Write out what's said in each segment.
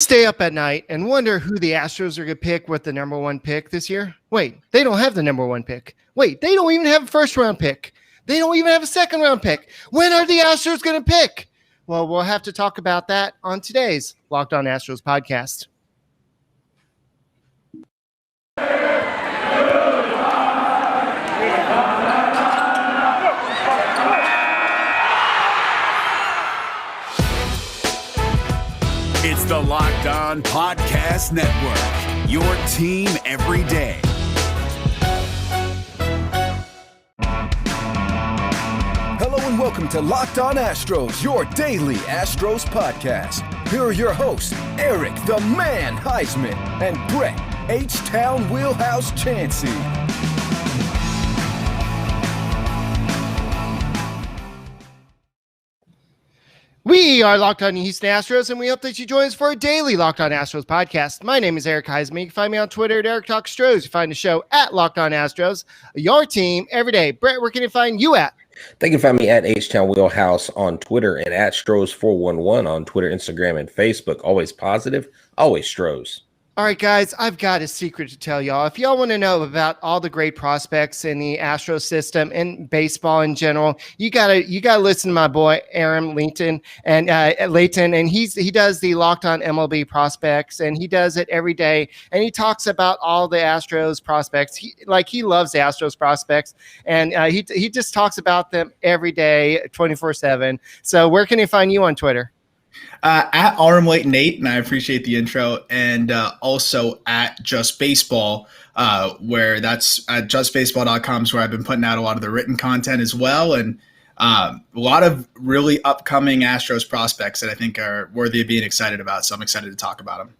Stay up at night and wonder who the Astros are going to pick with the number one pick this year? Wait, they don't have the number one pick. Wait, they don't even have a first round pick. They don't even have a second round pick. When are the Astros going to pick? Well, we'll have to talk about that on today's Locked On Astros podcast. It's the Locked On Podcast Network, your team every day. Hello and welcome to Locked On Astros, your daily Astros podcast. Here are your hosts, Eric the Man Huysman and Brett H-Town Wheelhouse Chancey. We are Locked On Houston Astros, and we hope that you join us for a daily Locked On Astros podcast. My name is Eric Huysman. You can find me on Twitter at Eric Talks Astros. You find the show at Locked On Astros, your team every day. Brett, where can you find you at? They can find me at H-Town Wheelhouse on Twitter and at Stros411 on Twitter, Instagram, and Facebook. Always positive, always Stros. All right, guys, I've got a secret to tell y'all. If y'all want to know about all the great prospects in the Astros system and baseball in general, you gotta listen to my boy Aram Leighton, and he does the Locked On MLB prospects, and he does it every day, and he talks about all the Astros prospects. He loves the Astros prospects, and he just talks about them every day, 24/7. So where can he find you on Twitter? At Aram Leighton 8, and I appreciate the intro, and also at Just Baseball, where that's at justbaseball.com is where I've been putting out a lot of the written content as well, and a lot of really upcoming Astros prospects that I think are worthy of being excited about, so I'm excited to talk about them.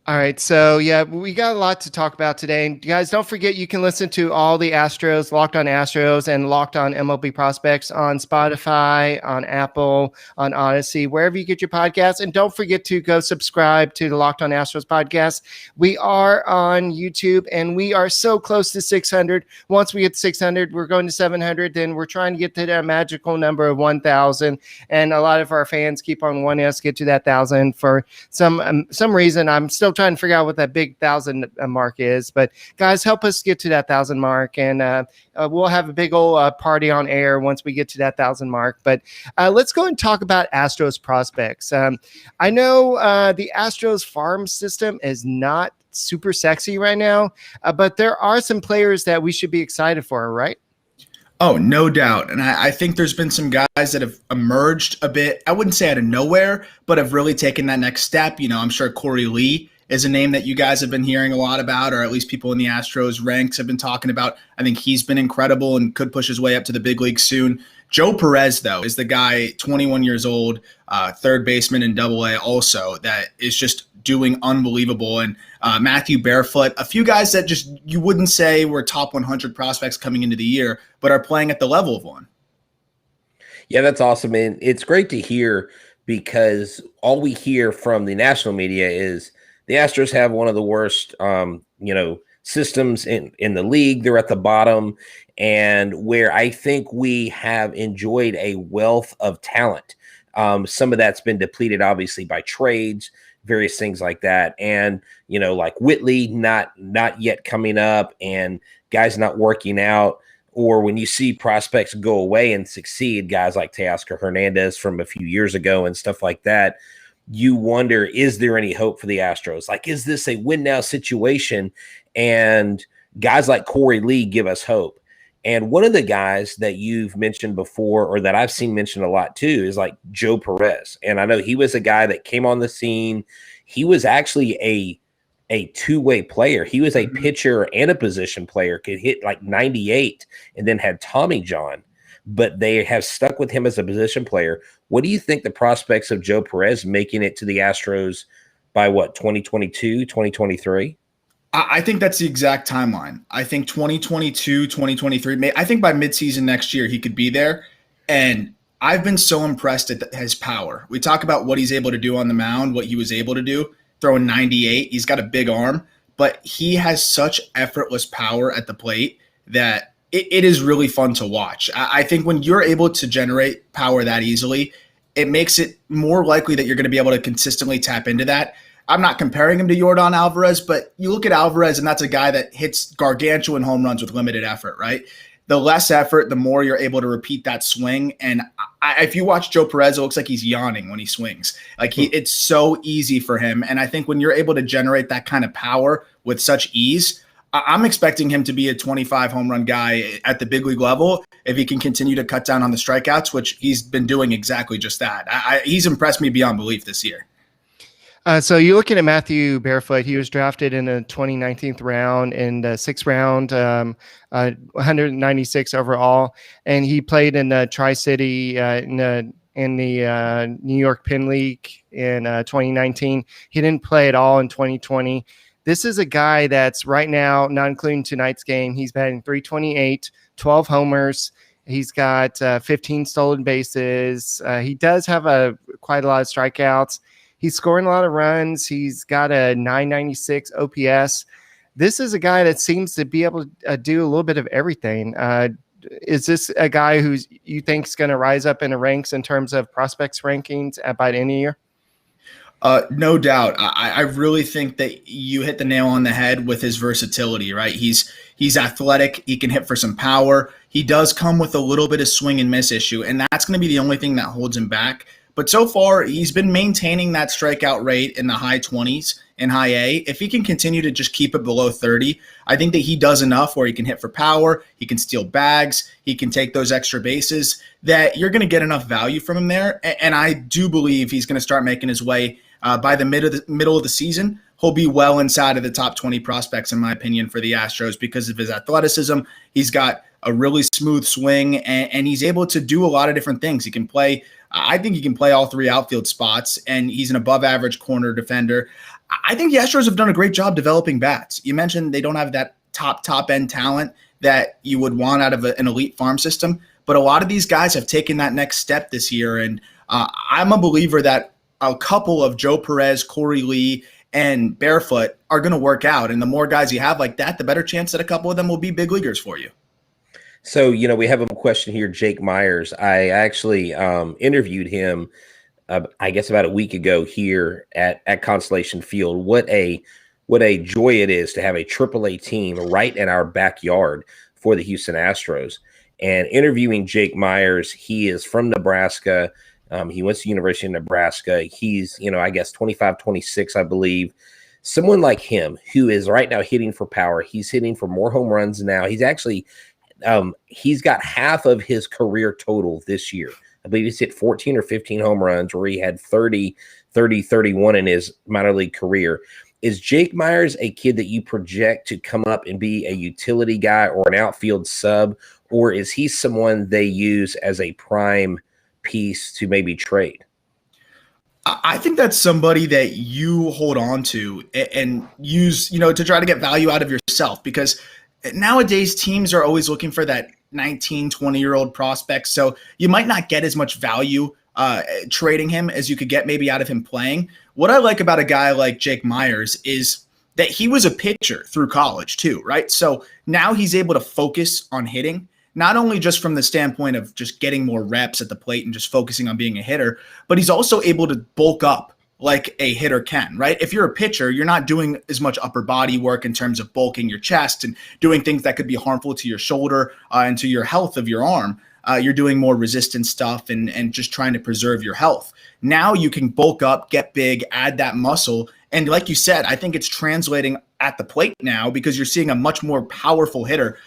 All right, so yeah, we got a lot to talk about today. And guys, don't forget you can listen to all the Astros, Locked On Astros and Locked On MLB Prospects on Spotify, on Apple, on Odyssey, wherever you get your podcasts. And don't forget to go subscribe to the Locked On Astros podcast. We are on YouTube, and we are so close to 600. Once we get 600, we're going to 700. Then we're trying to get to that magical number of 1,000. And a lot of our fans keep on wanting us to get to that 1,000 for some reason. I'm still trying to figure out what that big 1,000 mark is, but guys, help us get to that 1,000 mark, and we'll have a big old party on air once we get to that 1,000 mark. But let's go and talk about Astros prospects. I know the Astros farm system is not super sexy right now, but there are some players that we should be excited for, right? Oh, no doubt. And I think there's been some guys that have emerged a bit, I wouldn't say out of nowhere, but have really taken that next step. You know, I'm sure Corey Lee is a name that you guys have been hearing a lot about, or at least people in the Astros ranks have been talking about. I think he's been incredible and could push his way up to the big league soon. Joe Perez, though, is the guy, 21 years old, third baseman in Double-A also, that is just doing unbelievable. And Matthew Barefoot, a few guys that just you wouldn't say were top 100 prospects coming into the year, but are playing at the level of one. Yeah, that's awesome. And it's great to hear, because all we hear from the national media is the Astros have one of the worst, systems in the league. They're at the bottom, and where I think we have enjoyed a wealth of talent. Some of that's been depleted, obviously, by trades, various things like that. And, like Whitley, not yet coming up, and guys not working out. Or when you see prospects go away and succeed, guys like Teoscar Hernandez from a few years ago and stuff like that, you wonder, is there any hope for the Astros? Like, is this a win-now situation? And guys like Corey Lee give us hope. And one of the guys that you've mentioned before, or that I've seen mentioned a lot too, is like Joe Perez. And I know he was a guy that came on the scene. He was actually a two-way player. He was a pitcher and a position player, could hit like 98 and then had Tommy John. But they have stuck with him as a position player. What do you think the prospects of Joe Perez making it to the Astros by 2022, 2023? I think that's the exact timeline. I think 2022, 2023, I think by midseason next year he could be there. And I've been so impressed at his power. We talk about what he's able to do on the mound, what he was able to do, throwing 98. He's got a big arm, but he has such effortless power at the plate that it is really fun to watch. I think when you're able to generate power that easily, it makes it more likely that you're going to be able to consistently tap into that. I'm not comparing him to Yordan Alvarez, but you look at Alvarez, and that's a guy that hits gargantuan home runs with limited effort, right? The less effort, the more you're able to repeat that swing. And if you watch Joe Perez, it looks like he's yawning when he swings. Like it's so easy for him. And I think when you're able to generate that kind of power with such ease, I'm expecting him to be a 25 home run guy at the big league level if he can continue to cut down on the strikeouts, which he's been doing exactly just that. He's impressed me beyond belief this year. So you're looking at Matthew Barefoot. He was drafted in the 2019 round in the sixth round, 196 overall, and he played in the Tri-City in the New York Penn League in 2019. He didn't play at all in 2020. This is a guy that's right now, not including tonight's game, he's batting .328, 12 homers. He's got 15 stolen bases. He does have quite a lot of strikeouts. He's scoring a lot of runs. He's got a 996 OPS. This is a guy that seems to be able to do a little bit of everything. Is this a guy who's you think is going to rise up in the ranks in terms of prospects rankings by the end of the year? No doubt. I really think that you hit the nail on the head with his versatility, right? He's athletic. He can hit for some power. He does come with a little bit of swing and miss issue, and that's going to be the only thing that holds him back. But so far, he's been maintaining that strikeout rate in the high 20s in high A. If he can continue to just keep it below 30, I think that he does enough where he can hit for power, he can steal bags, he can take those extra bases, that you're going to get enough value from him there. And I do believe he's going to start making his way by the middle of the season. He'll be well inside of the top 20 prospects, in my opinion, for the Astros because of his athleticism. He's got a really smooth swing, and he's able to do a lot of different things. He can play I think he can play all three outfield spots, and he's an above-average corner defender. I think the Astros have done a great job developing bats. You mentioned they don't have that top-end talent that you would want out of an elite farm system, but a lot of these guys have taken that next step this year, and I'm a believer that a couple of Joe Perez, Corey Lee, and Barefoot are going to work out, and the more guys you have like that, the better chance that a couple of them will be big leaguers for you. So, we have a question here, Jake Myers. I actually interviewed him, I guess about a week ago here at Constellation Field. What a joy it is to have a AAA team right in our backyard for the Houston Astros. And interviewing Jake Myers, he is from Nebraska. He went to the University of Nebraska. He's, I guess 25, 26, I believe. Someone like him who is right now hitting for power. He's hitting for more home runs now. He's actually he's got half of his career total this year. I believe he's hit 14 or 15 home runs where he had 30, 31 in his minor league career. Is Jake Myers a kid that you project to come up and be a utility guy or an outfield sub, or is he someone they use as a prime piece to maybe trade? I think that's somebody that you hold on to and use, to try to get value out of yourself, because nowadays teams are always looking for that 19, 20-year-old prospect. So you might not get as much value trading him as you could get maybe out of him playing. What I like about a guy like Jake Myers is that he was a pitcher through college too, right? So now he's able to focus on hitting, not only just from the standpoint of just getting more reps at the plate and just focusing on being a hitter, but he's also able to bulk up like a hitter can, right? If you're a pitcher, you're not doing as much upper body work in terms of bulking your chest and doing things that could be harmful to your shoulder and to your health of your arm. You're doing more resistance stuff and just trying to preserve your health. Now you can bulk up, get big, add that muscle. And like you said, I think it's translating at the plate now because you're seeing a much more powerful hitter.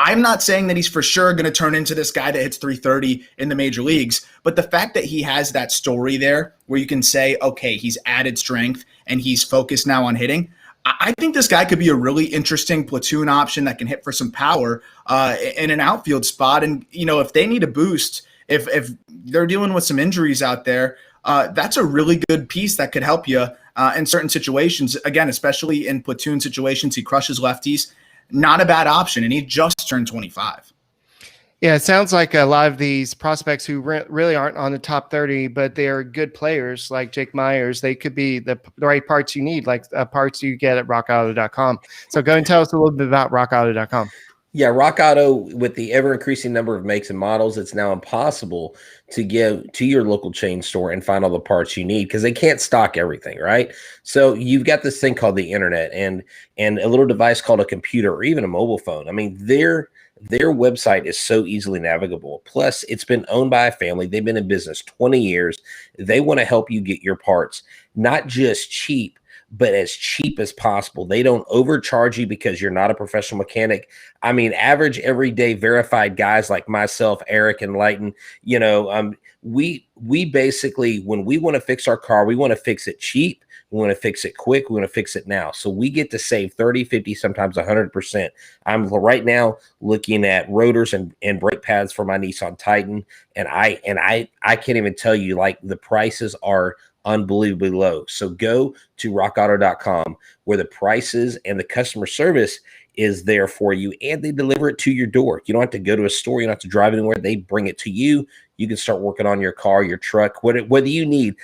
I'm not saying that he's for sure going to turn into this guy that hits 330 in the major leagues, but the fact that he has that story there where you can say, okay, he's added strength and he's focused now on hitting, I think this guy could be a really interesting platoon option that can hit for some power in an outfield spot. And, if they need a boost, if they're dealing with some injuries out there, that's a really good piece that could help you in certain situations. Again, especially in platoon situations, he crushes lefties. Not a bad option, and he just turned 25. Yeah, it sounds like a lot of these prospects who really aren't on the top 30, but they're good players like Jake Myers. They could be the right parts you need, like parts you get at rockauto.com. So go and tell us a little bit about rockauto.com. Yeah, Rock Auto, with the ever increasing number of makes and models, it's now impossible to go to your local chain store and find all the parts you need because they can't stock everything, right? So you've got this thing called the internet and a little device called a computer or even a mobile phone. I mean, their website is so easily navigable. Plus, it's been owned by a family. They've been in business 20 years. They want to help you get your parts, not just cheap, but as cheap as possible. They don't overcharge you because you're not a professional mechanic. I mean, average everyday verified guys like myself, Eric and Leighton, we basically, when we want to fix our car, we want to fix it cheap. We want to fix it quick. We want to fix it now. So we get to save 30, 50, sometimes 100%. I'm right now looking at rotors and brake pads for my Nissan Titan. And I can't even tell you, like, the prices are unbelievably low. So go to rockauto.com where the prices and the customer service is there for you, and they deliver it to your door. You don't have to go to a store. You don't have to drive anywhere. They bring it to you. You can start working on your car, your truck, whether you need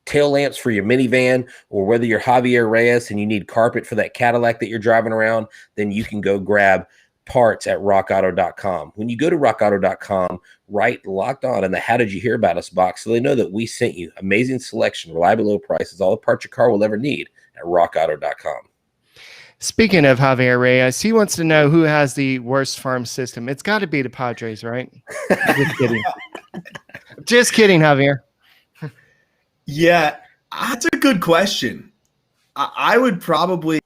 tail lamps for your minivan, or whether you're Javier Reyes and you need carpet for that Cadillac that you're driving around, then you can go grab parts at rockauto.com. When you go to rockauto.com, write Locked On in the How Did You Hear About Us box so they know that we sent you. Amazing selection, reliable low prices, all the parts your car will ever need at rockauto.com. Speaking of Javier Reyes, he wants to know who has the worst farm system. It's got to be the Padres, right? Just kidding. Just kidding, Javier. Yeah, that's a good question. I would probably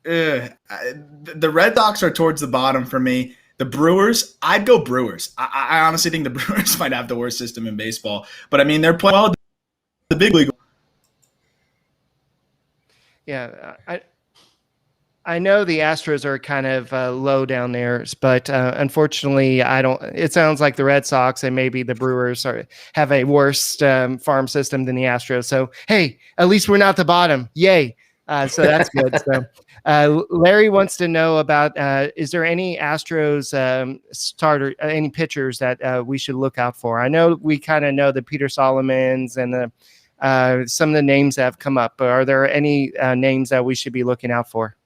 the Red Sox are towards the bottom for me. The Brewers, I'd go Brewers. I honestly think the Brewers might have the worst system in baseball. But, I mean, they're playing well at the big league. Yeah, I know the Astros are kind of low down there, but unfortunately, it sounds like the Red Sox and maybe the Brewers have a worse farm system than the Astros. So, hey, at least we're not the bottom. Yay. So that's good. So Larry wants to know about, is there any Astros starter, any pitchers that we should look out for? I know we kind of know the Peter Solomons and some of the names that have come up, but are there any names that we should be looking out for?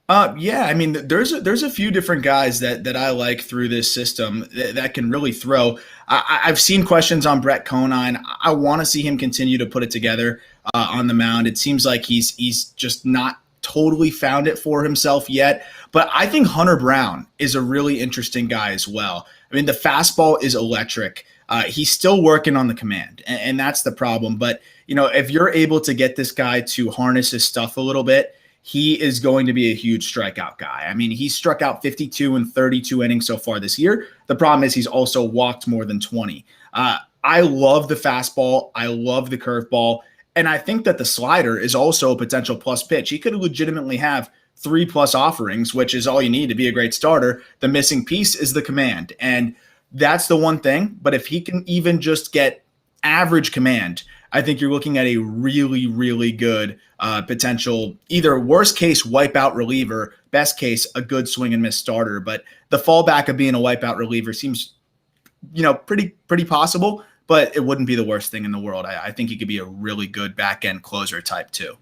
Yeah, I mean, there's a few different guys that I like through this system that can really throw. I've seen questions on Brett Conine. I want to see him continue to put it together on the mound. It seems like he's just not totally found it for himself yet. But I think Hunter Brown is a really interesting guy as well. I mean, the fastball is electric. He's still working on the command, and that's the problem. But, if you're able to get this guy to harness his stuff a little bit, he is going to be a huge strikeout guy. I mean, he's struck out 52 in 32 innings so far this year. The problem is he's also walked more than 20. I love the fastball. I love the curveball. And I think that the slider is also a potential plus pitch. He could legitimately have 3+ offerings, which is all you need to be a great starter. The missing piece is the command. And that's the one thing. But if he can even just get average command, I think you're looking at a really, really good potential, either worst case wipeout reliever, best case a good swing and miss starter. But the fallback of being a wipeout reliever seems, pretty possible, but it wouldn't be the worst thing in the world. I think he could be a really good back end closer type too.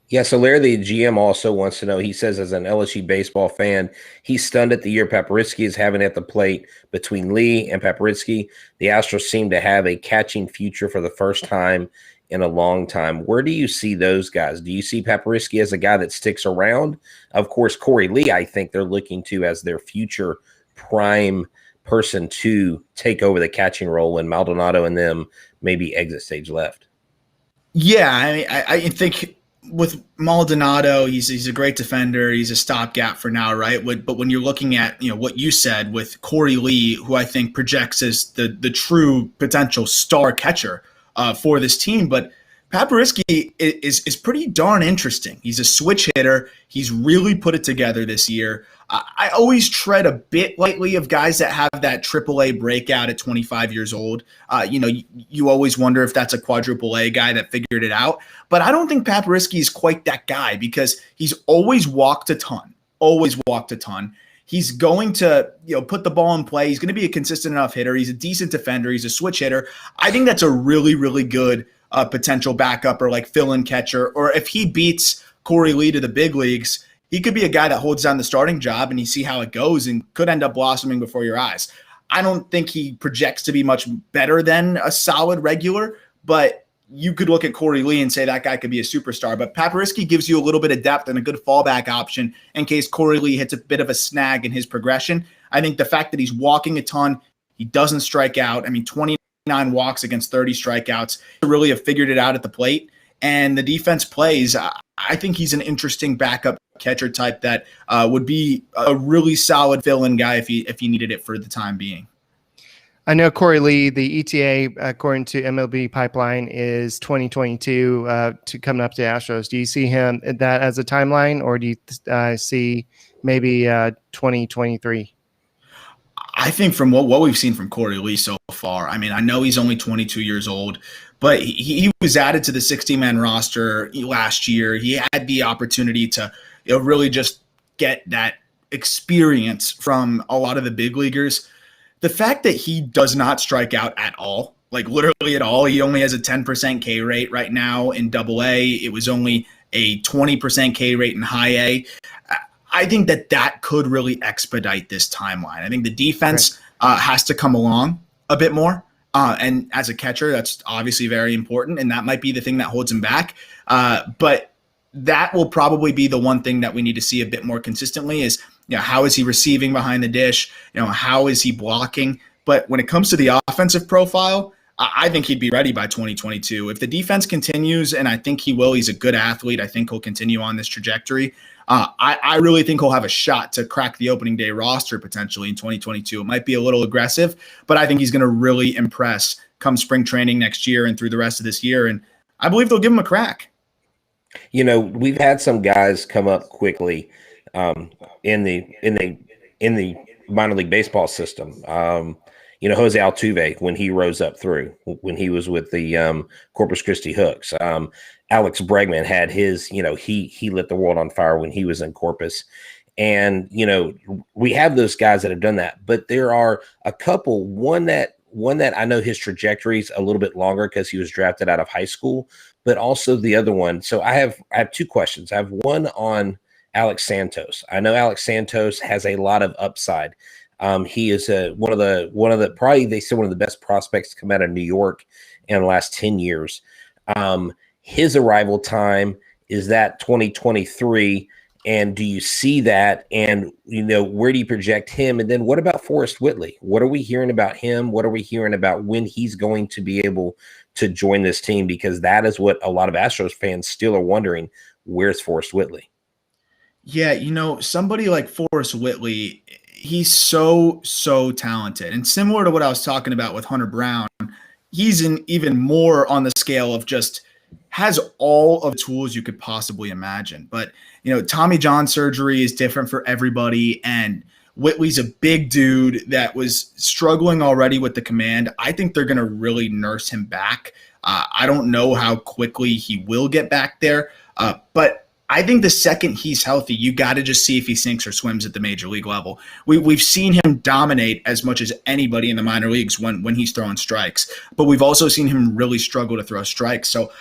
Yeah, so Larry, the GM, also wants to know, he says, as an LSU baseball fan, he's stunned at the year Papritsky is having at the plate. Between Lee and Papritsky, the Astros seem to have a catching future for the first time in a long time. Where do you see those guys? Do you see Papritsky as a guy that sticks around? Of course, Corey Lee, I think they're looking to as their future prime person to take over the catching role when Maldonado and them maybe exit stage left. Yeah, I think with Maldonado, he's a great defender. He's a stopgap for now, right? But when you're looking at what you said with Corey Lee, who I think projects as the true potential star catcher for this team, but Papritsky is pretty darn interesting. He's a switch hitter. He's really put it together this year. I always tread a bit lightly of guys that have that AAA breakout at 25 years old. You always wonder if that's a quadruple A guy that figured it out. But I don't think Papritsky is quite that guy because he's always walked a ton. He's going to put the ball in play. He's going to be a consistent enough hitter. He's a decent defender. He's a switch hitter. I think that's a really, really good potential backup or like fill-in catcher. Or if he beats Corey Lee to the big leagues, he could be a guy that holds down the starting job and you see how it goes and could end up blossoming before your eyes. I don't think he projects to be much better than a solid regular, but you could look at Corey Lee and say that guy could be a superstar. But Paperiski gives you a little bit of depth and a good fallback option in case Corey Lee hits a bit of a snag in his progression. I think the fact that he's walking a ton, he doesn't strike out. I mean, 29 walks against 30 strikeouts, really have figured it out at the plate. And the defense plays. I think he's an interesting backup catcher type that would be a really solid fill-in guy if he needed it for the time being. I know Corey Lee, the ETA, according to MLB Pipeline, is 2022 to coming up to Astros. Do you see him that as a timeline, or do you see maybe 2023? I think from what we've seen from Corey Lee so far, I mean, I know he's only 22 years old, but he was added to the 60-man roster last year. He had the opportunity to really just get that experience from a lot of the big leaguers. The fact that he does not strike out at all, like literally at all, he only has a 10% K rate right now in AA. It was only a 20% K rate in high A. I think that could really expedite this timeline. I think the defense has to come along a bit more. And as a catcher, that's obviously very important, and that might be the thing that holds him back. But that will probably be the one thing that we need to see a bit more consistently is, how is he receiving behind the dish? How is he blocking? But when it comes to the offensive profile, I think he'd be ready by 2022. If the defense continues, and I think he will, he's a good athlete. I think he'll continue on this trajectory. I really think he'll have a shot to crack the opening day roster potentially in 2022. It might be a little aggressive, but I think he's going to really impress come spring training next year and through the rest of this year. And I believe they'll give him a crack. We've had some guys come up quickly in the minor league baseball system. Jose Altuve, when he rose up through, when he was with the Corpus Christi Hooks. Alex Bregman had his, he lit the world on fire when he was in Corpus. And, we have those guys that have done that. But there are a couple, one that I know his trajectory is a little bit longer because he was drafted out of high school, but also the other one. So I have two questions. I have one on Alex Santos. I know Alex Santos has a lot of upside. He is one of the probably they say one of the best prospects to come out of New York in the last 10 years. His arrival time is that 2023, and do you see that? And where do you project him? And then what about Forrest Whitley? What are we hearing about him? What are we hearing about when he's going to be able to join this team? Because that is what a lot of Astros fans still are wondering. Where's Forrest Whitley? Yeah, somebody like Forrest Whitley, he's so talented. And similar to what I was talking about with Hunter Brown, he's even more on the scale of just has all of the tools you could possibly imagine. But, Tommy John surgery is different for everybody. And Whitley's a big dude that was struggling already with the command. I think they're going to really nurse him back. I don't know how quickly he will get back there, but I think the second he's healthy, you got to just see if he sinks or swims at the major league level. We've seen him dominate as much as anybody in the minor leagues when he's throwing strikes, but we've also seen him really struggle to throw strikes. So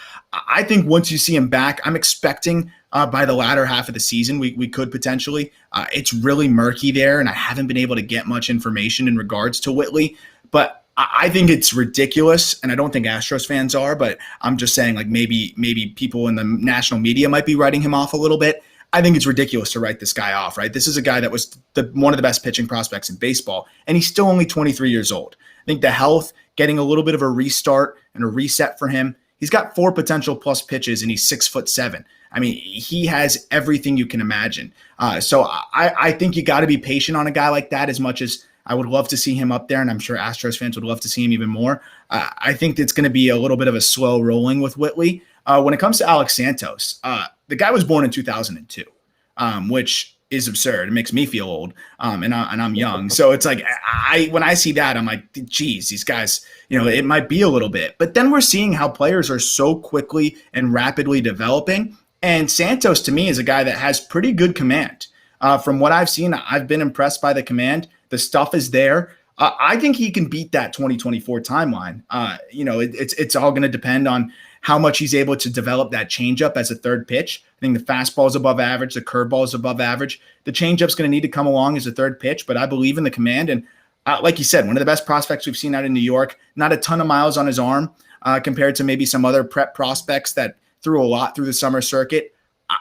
I think once you see him back, I'm expecting by the latter half of the season, we could potentially. It's really murky there, and I haven't been able to get much information in regards to Whitley, but I think it's ridiculous, and I don't think Astros fans are, but I'm just saying like maybe people in the national media might be writing him off a little bit. I think it's ridiculous to write this guy off, right? This is a guy that was one of the best pitching prospects in baseball, and he's still only 23 years old. I think the health, getting a little bit of a restart and a reset for him. He's got 4 potential plus pitches, and he's 6'7". I mean, he has everything you can imagine. So I think you got to be patient on a guy like that as much as I would love to see him up there, and I'm sure Astros fans would love to see him even more. I think it's going to be a little bit of a slow rolling with Whitley. When it comes to Alex Santos, the guy was born in 2002, which is absurd. It makes me feel old, and I'm young. So it's like when I see that, I'm like, geez, these guys, it might be a little bit. But then we're seeing how players are so quickly and rapidly developing, and Santos, to me, is a guy that has pretty good command. From what I've seen, I've been impressed by the command. The stuff is there. I think he can beat that 2024 timeline. It's all going to depend on how much he's able to develop that changeup as a third pitch. I think the fastball is above average. The curveball is above average. The changeup's going to need to come along as a third pitch, but I believe in the command. And like you said, one of the best prospects we've seen out in New York, not a ton of miles on his arm compared to maybe some other prep prospects that threw a lot through the summer circuit.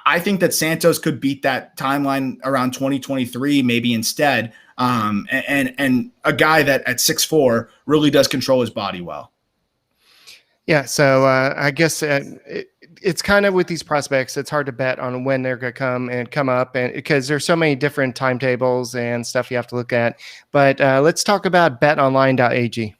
I think that Santos could beat that timeline around 2023, maybe instead. And a guy that at 6'4" really does control his body well. Yeah, so I guess it's kind of with these prospects, it's hard to bet on when they're going to come up, and because there's so many different timetables and stuff you have to look at. But let's talk about betonline.ag.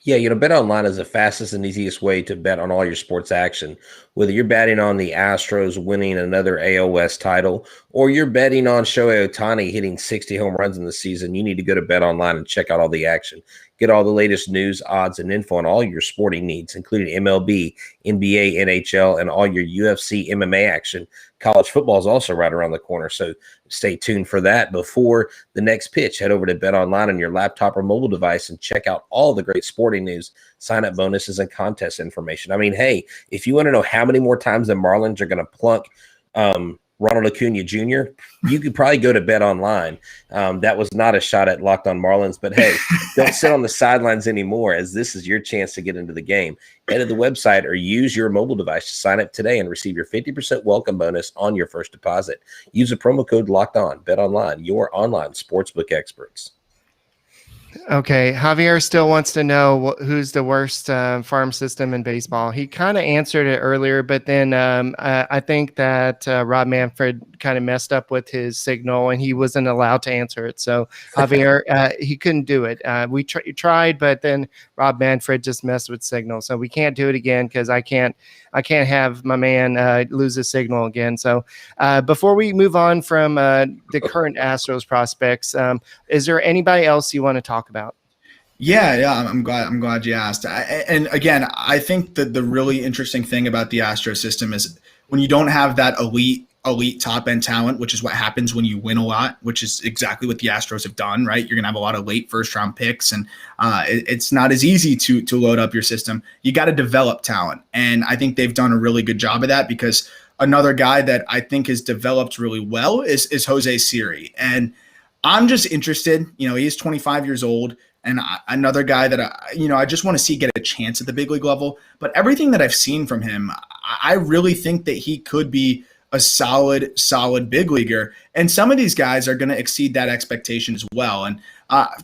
Yeah, BetOnline is the fastest and easiest way to bet on all your sports action. Whether you're betting on the Astros winning another AL West title or you're betting on Shohei Ohtani hitting 60 home runs in the season, you need to go to BetOnline and check out all the action. Get all the latest news, odds, and info on all your sporting needs, including MLB, NBA, NHL, and all your UFC, MMA action. College football is also right around the corner, so stay tuned for that. Before the next pitch, head over to BetOnline on your laptop or mobile device and check out all the great sporting news, sign-up bonuses, and contest information. I mean, hey, if you want to know how many more times the Marlins are going to plunk Ronald Acuna Jr., you could probably go to BetOnline. That was not a shot at Locked On Marlins, but hey, don't sit on the sidelines anymore, as this is your chance to get into the game. Head to the website or use your mobile device to sign up today and receive your 50% welcome bonus on your first deposit. Use the promo code Locked On. BetOnline, your online sportsbook experts. Okay, Javier still wants to know who's the worst farm system in baseball. He kind of answered it earlier, but then I think that Rob Manfred kind of messed up with his signal, and he wasn't allowed to answer it. So Javier, he couldn't do it. We tried, but then Rob Manfred just messed with signal, so we can't do it again because I can't have my man lose his signal again. So before we move on from the current Astros prospects, is there anybody else you want to talk about? Yeah, I'm glad you asked. And again, I think that the really interesting thing about the Astros system is when you don't have that elite top end talent, which is what happens when you win a lot, which is exactly what the Astros have done, right? You're gonna have a lot of late first round picks, and it's not as easy to load up your system. You got to develop talent, and I think they've done a really good job of that, because another guy that I think has developed really well is Jose Siri, and I'm just interested. He's 25 years old. And another guy that I just want to see get a chance at the big league level. But everything that I've seen from him, I really think that he could be a solid big leaguer. And some of these guys are going to exceed that expectation as well. And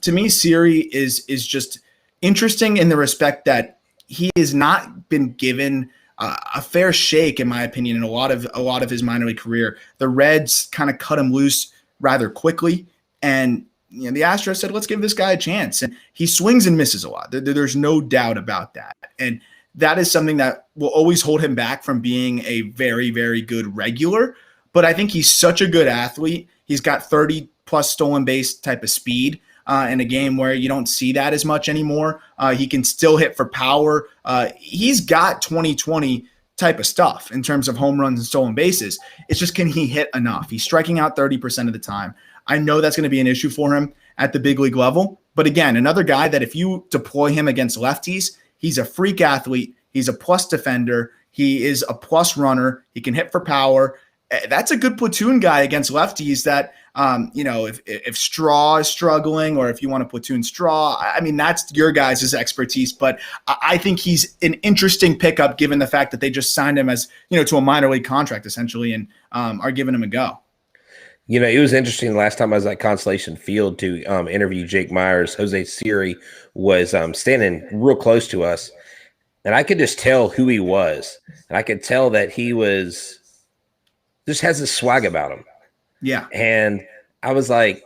to me, Siri is just interesting in the respect that he has not been given a fair shake, in my opinion, in a lot of his minor league career. The Reds kind of cut him loose rather quickly, and the Astros said, let's give this guy a chance. And he swings and misses a lot. There's no doubt about that. And that is something that will always hold him back from being a very, very good regular. But I think he's such a good athlete. He's got 30-plus stolen base type of speed in a game where you don't see that as much anymore. He can still hit for power. He's got 2020 type of stuff in terms of home runs and stolen bases. It's just, can he hit enough? He's striking out 30% of the time. I know that's going to be an issue for him at the big league level. But again, another guy that if you deploy him against lefties, he's a freak athlete. He's a plus defender. He is a plus runner. He can hit for power. That's a good platoon guy against lefties that, if Straw is struggling, or if you want to platoon Straw, I mean, that's your guys' expertise. But I think he's an interesting pickup given the fact that they just signed him as, to a minor league contract essentially, and are giving him a go. It was interesting. The last time I was at Constellation Field to interview Jake Myers, Jose Siri was standing real close to us, and I could just tell who he was. And I could tell that he just has this swag about him. Yeah. And I was like,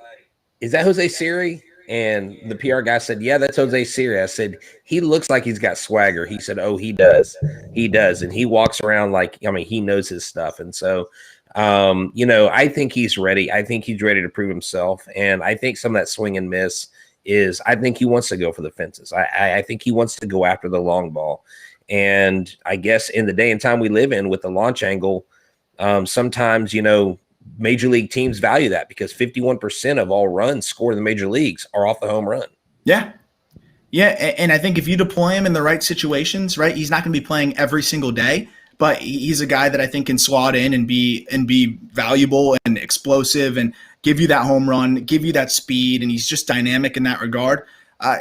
is that Jose Siri? And the PR guy said, yeah, that's Jose Siri. I said, he looks like he's got swagger. He said, oh, he does. He does. And he walks around like, he knows his stuff. And so, I think he's ready. I think he's ready to prove himself. And I think some of that swing and miss I think he wants to go for the fences. I think he wants to go after the long ball. And I guess in the day and time we live in with the launch angle, sometimes, major league teams value that, because 51% of all runs scored in the major leagues are off the home run. Yeah. Yeah, and I think if you deploy him in the right situations, right, he's not going to be playing every single day, but he's a guy that I think can slot in and be valuable and explosive and give you that home run, give you that speed, and he's just dynamic in that regard.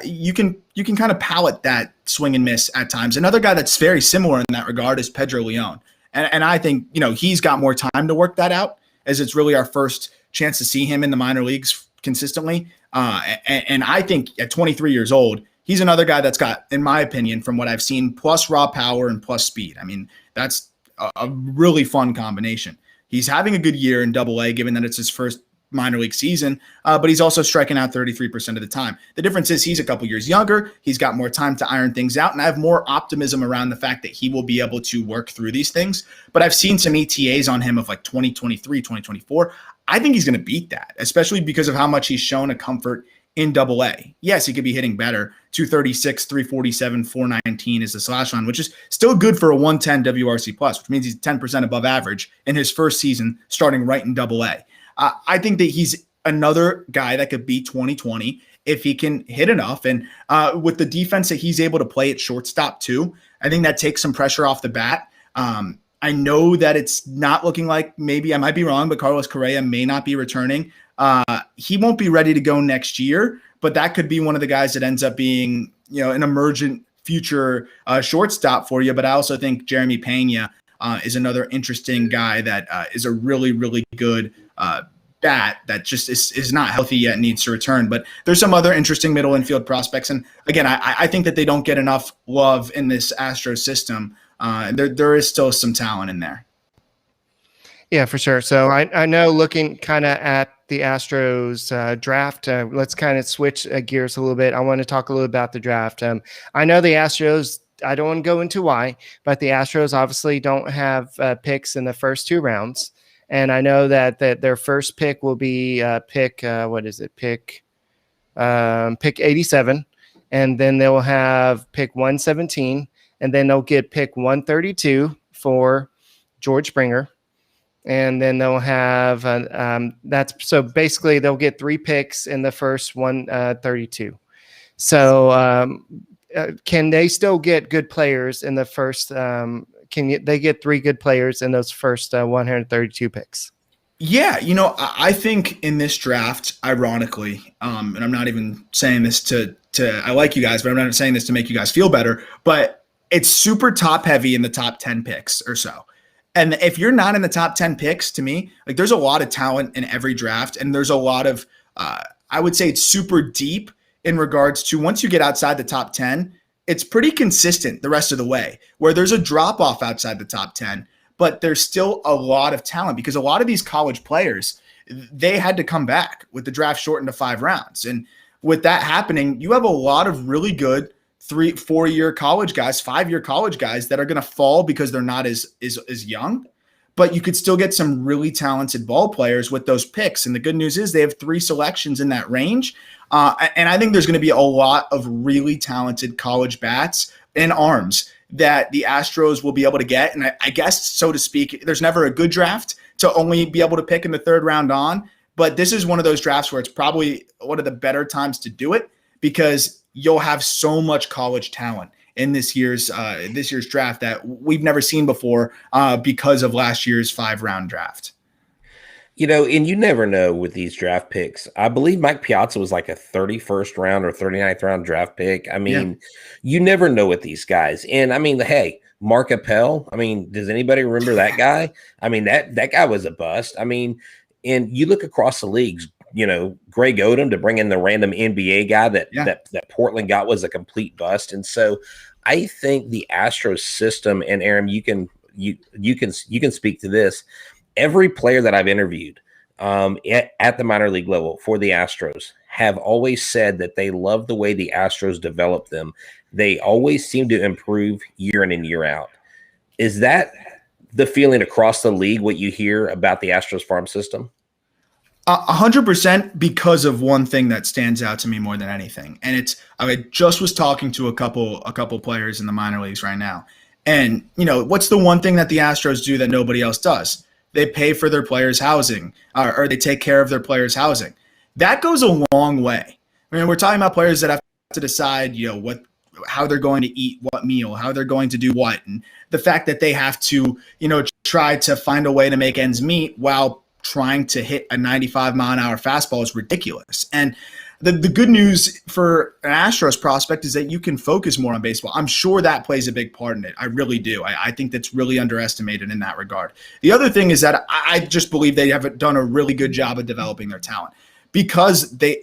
You can kind of palate that swing and miss at times. Another guy that's very similar in that regard is Pedro Leon, and I think he's got more time to work that out, as it's really our first chance to see him in the minor leagues consistently. And I think at 23 years old, he's another guy that's got, in my opinion, from what I've seen, plus raw power and plus speed. I mean, that's a really fun combination. He's having a good year in Double-A, given that it's his first minor league season, but he's also striking out 33% of the time. The difference is he's a couple years younger. He's got more time to iron things out, and I have more optimism around the fact that he will be able to work through these things. But I've seen some ETAs on him of like 2023, 2024. I think he's going to beat that, especially because of how much he's shown a comfort in Double-A. Yes, he could be hitting better. 236, 347, 419 is the slash line, which is still good for a 110 WRC plus, which means he's 10% above average in his first season starting right in Double-A. I think that he's another guy that could be 2020 if he can hit enough. And with the defense that he's able to play at shortstop too, I think that takes some pressure off the bat. I know that it's not looking like, maybe I might be wrong, but Carlos Correa may not be returning. He won't be ready to go next year, but that could be one of the guys that ends up being, an emergent future shortstop for you. But I also think Jeremy Pena is another interesting guy that is a really, really good bat that just is not healthy yet and needs to return. But there's some other interesting middle infield prospects. And again, I think that they don't get enough love in this Astros system. There is still some talent in there. Yeah, for sure. So I know, looking kind of at the Astros draft, let's kind of switch gears a little bit. I want to talk a little about the draft. I know the Astros, I don't want to go into why, but the Astros obviously don't have picks in the first two rounds. And I know that their first pick will be pick 87. And then they'll have pick 117. And then they'll get pick 132 for George Springer. And then they'll have so basically they'll get 3 picks in the first 132. So can they still get good players in the first? They get 3 good players in those first 132 picks? Yeah, I think in this draft, ironically, and I'm not even saying this to I like you guys, but I'm not saying this to make you guys feel better, but it's super top heavy in the top 10 picks or so. And if you're not in the top 10 picks, to me, like, there's a lot of talent in every draft. And there's a lot of, I would say it's super deep in regards to, once you get outside the top 10, it's pretty consistent the rest of the way, where there's a drop off outside the top 10, but there's still a lot of talent, because a lot of these college players, they had to come back with the draft shortened to 5 rounds. And with that happening, you have a lot of really good 3-4-year college guys, 5-year college guys that are going to fall because they're not as young, but you could still get some really talented ball players with those picks. And the good news is they have 3 selections in that range. And I think there's going to be a lot of really talented college bats and arms that the Astros will be able to get. And I guess, so to speak, there's never a good draft to only be able to pick in the 3rd round on, but this is one of those drafts where it's probably one of the better times to do it, because you'll have so much college talent in this year's draft that we've never seen before because of last year's 5-round draft. And you never know with these draft picks. I believe Mike Piazza was like a 31st round or 39th round draft pick. I mean, You never know with these guys. And I mean, hey, Mark Appel, I mean, does anybody remember that guy? I mean, that guy was a bust. I mean, and you look across the leagues, Greg Odom, to bring in the random NBA guy that Portland got, was a complete bust. And so I think the Astros system, and Aram, you can speak to this. Every player that I've interviewed at the minor league level for the Astros have always said that they love the way the Astros develop them. They always seem to improve year in and year out. Is that the feeling across the league, what you hear about the Astros farm system? 100%, because of one thing that stands out to me more than anything. And I just was talking to a couple players in the minor leagues right now. And, what's the one thing that the Astros do that nobody else does? They pay for their players' housing, or they take care of their players' housing. That goes a long way. I mean, we're talking about players that have to decide, how they're going to eat what meal, how they're going to do what. And the fact that they have to, try to find a way to make ends meet while trying to hit a 95-mile-an-hour fastball is ridiculous. And the good news for an Astros prospect is that you can focus more on baseball. I'm sure that plays a big part in it. I really do. I think that's really underestimated in that regard. The other thing is that I just believe they have done a really good job of developing their talent because they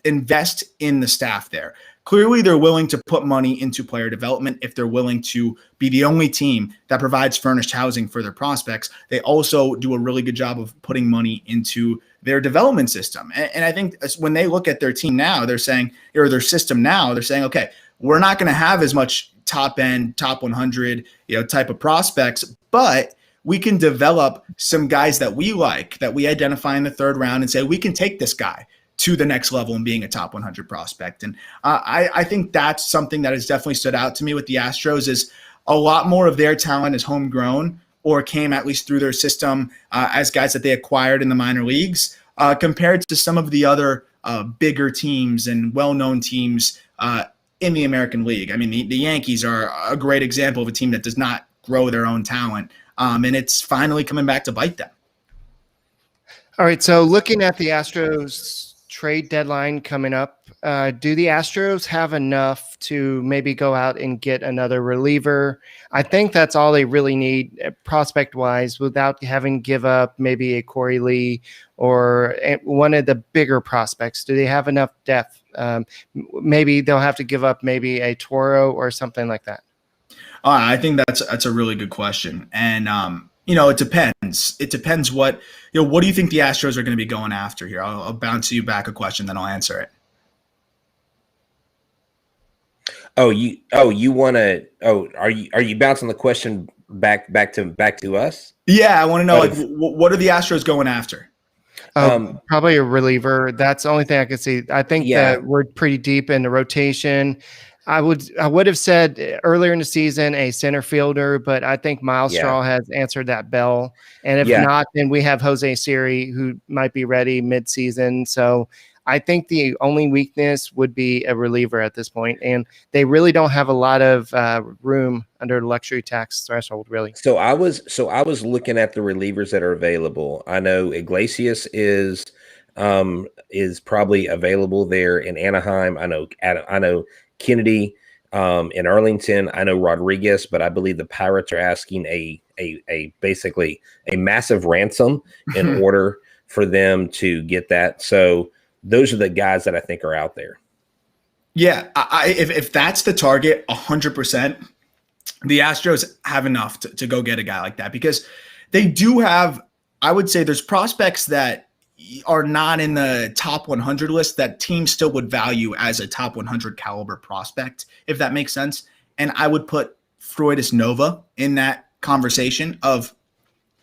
invest in the staff there. Clearly, they're willing to put money into player development if they're willing to be the only team that provides furnished housing for their prospects. They also do a really good job of putting money into their development system. And I think when they look at their team now, they're saying, or their system now, they're saying, okay, we're not going to have as much top end, top 100, type of prospects, but we can develop some guys that we like, that we identify in the third round and say, we can take this guy to the next level and being a top 100 prospect. And I think that's something that has definitely stood out to me with the Astros is a lot more of their talent is homegrown or came at least through their system as guys that they acquired in the minor leagues compared to some of the other bigger teams and well-known teams in the American League. I mean, the Yankees are a great example of a team that does not grow their own talent, and it's finally coming back to bite them. All right, so looking at the Astros trade deadline coming up, do the Astros have enough to maybe go out and get another reliever? I think that's all they really need prospect-wise without having to give up maybe a Corey Lee or one of the bigger prospects. Do they have enough depth? Maybe they'll have to give up maybe a Toro or something like that. I think that's a really good question. And, it depends. It depends what do you think the Astros are going to be going after here? I'll bounce you back a question, then I'll answer it. Are you bouncing the question back to us? Yeah. I want to know, what are the Astros going after? Probably a reliever. That's the only thing I could see. I think that we're pretty deep in the rotation. I would have said earlier in the season a center fielder, but I think Miles Straw has answered that bell. And if not, then we have Jose Siri, who might be ready mid-season. So I think the only weakness would be a reliever at this point, and they really don't have a lot of room under the luxury tax threshold, really. So I was looking at the relievers that are available. I know Iglesias is probably available there in Anaheim. I know Kennedy in Arlington. I know Rodriguez, but I believe the Pirates are asking a basically a massive ransom in order for them to get that. So those are the guys that I think are out there. Yeah, if that's the target, 100%, the Astros have enough to go get a guy like that because they do have, I would say there's prospects that are not in the top 100 list that teams still would value as a top 100 caliber prospect, if that makes sense. And I would put Freudis Nova in that conversation of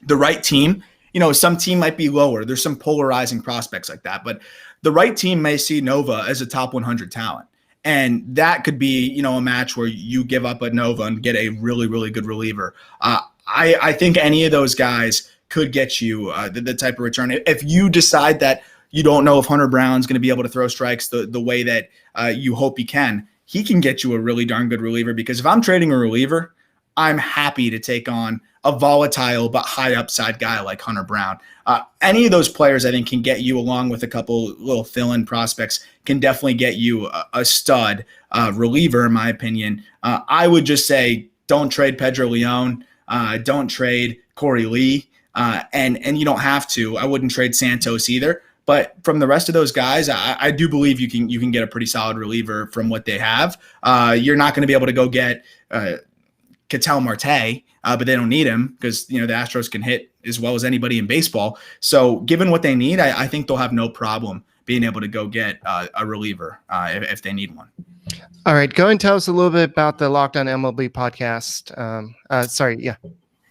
the right team. Some team might be lower. There's some polarizing prospects like that, but the right team may see Nova as a top 100 talent. And that could be, a match where you give up a Nova and get a really, really good reliever. I think any of those guys could get you the type of return. If you decide that you don't know if Hunter Brown's going to be able to throw strikes the way that you hope he can get you a really darn good reliever. Because if I'm trading a reliever, I'm happy to take on a volatile but high upside guy like Hunter Brown. Any of those players, I think, can get you, along with a couple little fill-in prospects, can definitely get you a stud reliever, in my opinion. I would just say don't trade Pedro Leon. Don't trade Corey Lee. And you don't have to. I wouldn't trade Santos either. But from the rest of those guys, I do believe you can get a pretty solid reliever from what they have. You're not going to be able to go get Ketel Marte, but they don't need him because the Astros can hit as well as anybody in baseball. So given what they need, I think they'll have no problem being able to go get a reliever if they need one. All right, go and tell us a little bit about the Locked On MLB podcast.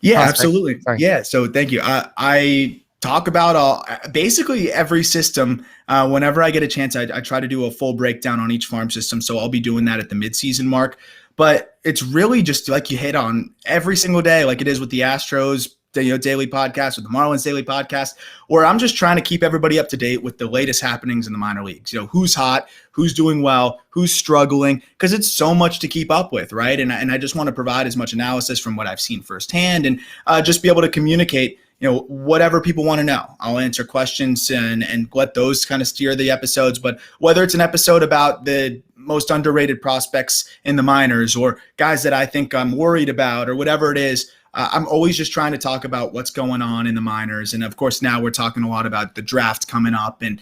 Yeah, absolutely. Sorry. Yeah, so thank you. I talk about basically every system. Whenever I get a chance, I try to do a full breakdown on each farm system. So I'll be doing that at the midseason mark. But it's really just like you hit on every single day, like it is with the Astros, Daily podcast or the Marlins Daily podcast, where I'm just trying to keep everybody up to date with the latest happenings in the minor leagues. Who's hot, who's doing well, who's struggling, because it's so much to keep up with, right? And I just want to provide as much analysis from what I've seen firsthand and just be able to communicate whatever people want to know. I'll answer questions and let those kind of steer the episodes. But whether it's an episode about the most underrated prospects in the minors or guys that I think I'm worried about or whatever it is, I'm always just trying to talk about what's going on in the minors. And of course, now we're talking a lot about the draft coming up and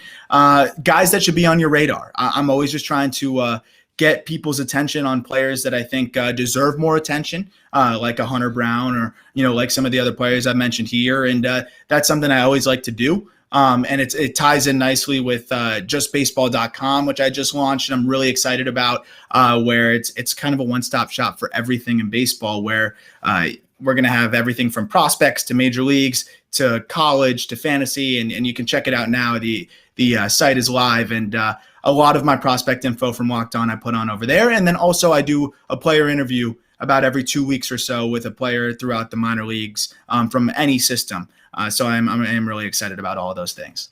guys that should be on your radar. I'm always just trying to get people's attention on players that I think deserve more attention, like a Hunter Brown or, like some of the other players I've mentioned here. And that's something I always like to do. And it ties in nicely with justbaseball.com, which I just launched and I'm really excited about, where it's kind of a one-stop shop for everything in baseball, where we're going to have everything from prospects to major leagues to college to fantasy. And you can check it out now. The site is live, and a lot of my prospect info from Locked On I put on over there. And then also I do a player interview about every 2 weeks or so with a player throughout the minor leagues from any system. So I'm really excited about all of those things.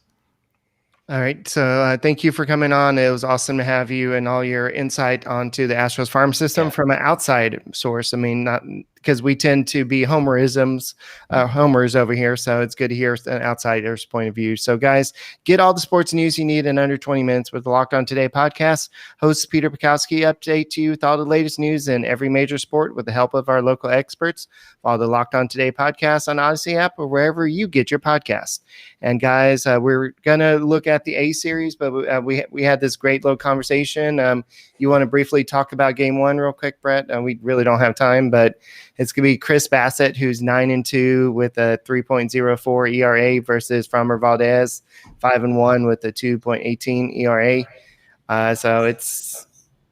All right. So thank you for coming on. It was awesome to have you and all your insight onto the Astros farm system from an outside source. I mean, not because we tend to be homers over here. So it's good to hear an outsider's point of view. So guys, get all the sports news you need in under 20 minutes with the Locked On Today podcast. Host Peter Bukowski update you with all the latest news in every major sport with the help of our local experts. Follow the Locked On Today podcast on Odyssey app or wherever you get your podcast. And guys, we're going to look at the A series, but we had this great little conversation. You want to briefly talk about game one real quick, Brett? We really don't have time, but it's going to be Chris Bassett, who's 9-2 with a 3.04 ERA versus Framber Valdez, 5-1 with a 2.18 ERA. So it's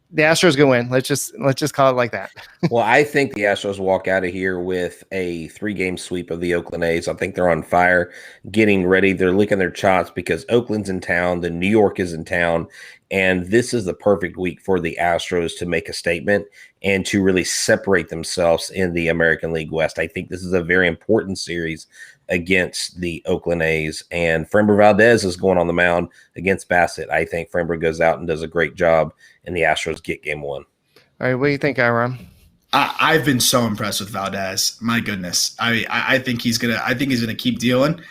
the Astros going to win. Let's just call it like that. Well, I think the Astros walk out of here with a 3-game sweep of the Oakland A's. I think they're on fire, getting ready. They're licking their chops because Oakland's in town, then New York is in town, and this is the perfect week for the Astros to make a statement and to really separate themselves in the American League West. I think this is a very important series against the Oakland A's, and Framber Valdez is going on the mound against Bassett. I think Framber goes out and does a great job, and the Astros get game one. All right, what do you think, Aram? I've been so impressed with Valdez. My goodness, I think he's gonna keep dealing.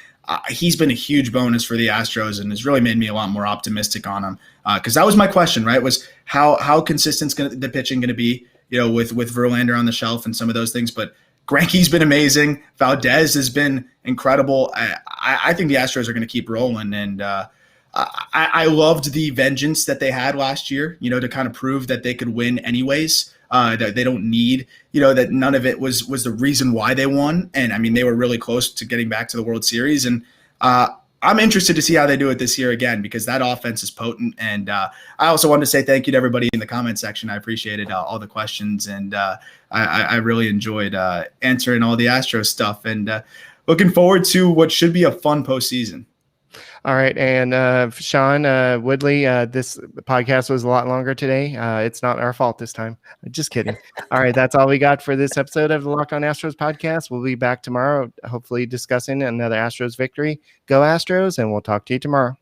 He's been a huge bonus for the Astros and has really made me a lot more optimistic on him. Because that was my question, right? Was how consistent is the pitching going to be? With Verlander on the shelf and some of those things, but Greinke's been amazing. Valdez has been incredible. I think the Astros are going to keep rolling, and I loved the vengeance that they had last year. To kind of prove that they could win anyways. That they don't need. That none of it was the reason why they won. And I mean, they were really close to getting back to the World Series, and I'm interested to see how they do it this year again, because that offense is potent. And I also wanted to say thank you to everybody in the comment section. I appreciated all the questions, and I really enjoyed answering all the Astros stuff, and looking forward to what should be a fun postseason. All right. And Sean Woodley, this podcast was a lot longer today. It's not our fault this time. Just kidding. All right. That's all we got for this episode of the Locked On Astros podcast. We'll be back tomorrow, hopefully discussing another Astros victory. Go Astros, and we'll talk to you tomorrow.